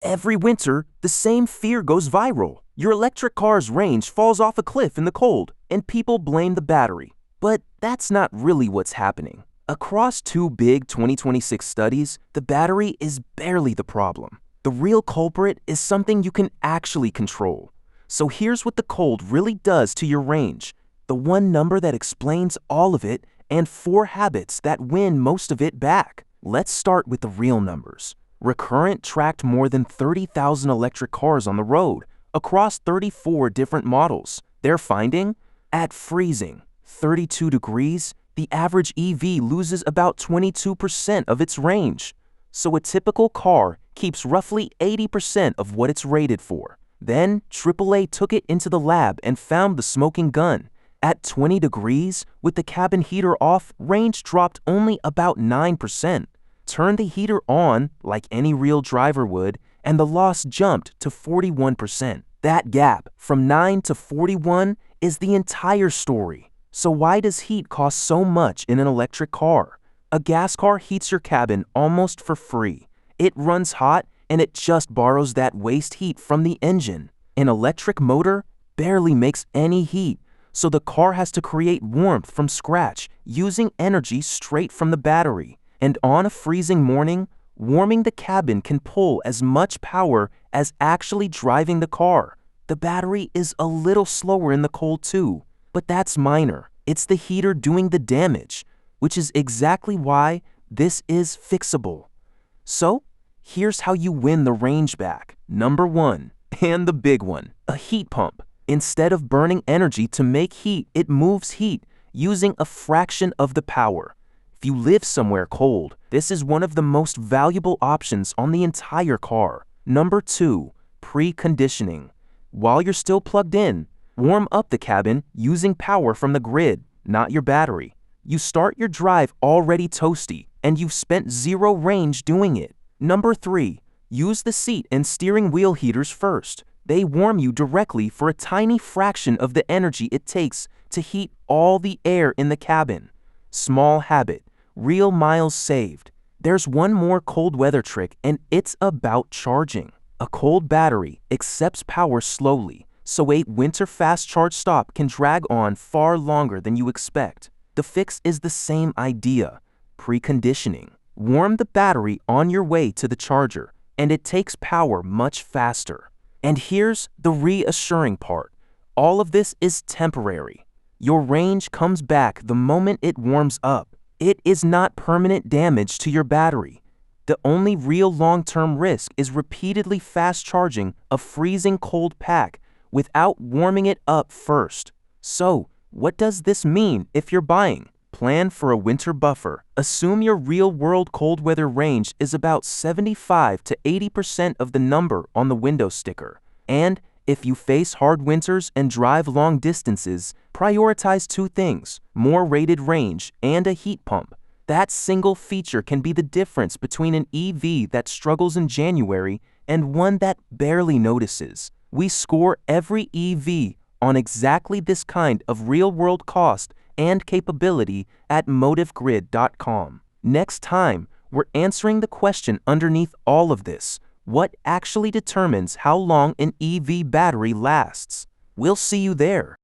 Every winter, the same fear goes viral. Your electric car's range falls off a cliff in the cold, and people blame the battery. But that's not really what's happening. Across two big 2026 studies, the battery is barely the problem. The real culprit is something you can actually control. So here's what the cold really does to your range, the one number that explains all of it, and 4 habits that win most of it back. Let's start with the real numbers. Recurrent tracked more than 30,000 electric cars on the road, across 34 different models. Their finding? At freezing, 32 degrees, the average EV loses about 22% of its range. So a typical car keeps roughly 80% of what it's rated for. Then, AAA took it into the lab and found the smoking gun. At 20 degrees, with the cabin heater off, range dropped only about 9%. Turn the heater on, like any real driver would, and the loss jumped to 41%. That gap, from 9 to 41, is the entire story. So why does heat cost so much in an electric car? A gas car heats your cabin almost for free. It runs hot, and it just borrows that waste heat from the engine. An electric motor barely makes any heat, so the car has to create warmth from scratch using energy straight from the battery. And on a freezing morning, warming the cabin can pull as much power as actually driving the car. The battery is a little slower in the cold too, but that's minor. It's the heater doing the damage, which is exactly why this is fixable. So, here's how you win the range back. Number 1, and the big one, a heat pump. Instead of burning energy to make heat, it moves heat using a fraction of the power. If you live somewhere cold, this is one of the most valuable options on the entire car. Number 2, preconditioning. While you're still plugged in, warm up the cabin using power from the grid, not your battery. You start your drive already toasty, and you've spent 0 range doing it. Number 3, use the seat and steering wheel heaters first. They warm you directly for a tiny fraction of the energy it takes to heat all the air in the cabin. Small habit, real miles saved. There's one more cold weather trick, and it's about charging. A cold battery accepts power slowly, so a winter fast charge stop can drag on far longer than you expect. The fix is the same idea, preconditioning. Warm the battery on your way to the charger, and it takes power much faster. And here's the reassuring part. All of this is temporary. Your range comes back the moment it warms up. It is not permanent damage to your battery. The only real long-term risk is repeatedly fast charging a freezing cold pack without warming it up first. So, what does this mean if you're buying? Plan for a winter buffer. Assume your real-world cold weather range is about 75 to 80% of the number on the window sticker. And if you face hard winters and drive long distances, prioritize 2 things: more rated range and a heat pump. That single feature can be the difference between an EV that struggles in January and one that barely notices. We score every EV on exactly this kind of real-world cost and capability at motivegrid.com. Next time, we're answering the question underneath all of this: what actually determines how long an EV battery lasts? We'll see you there.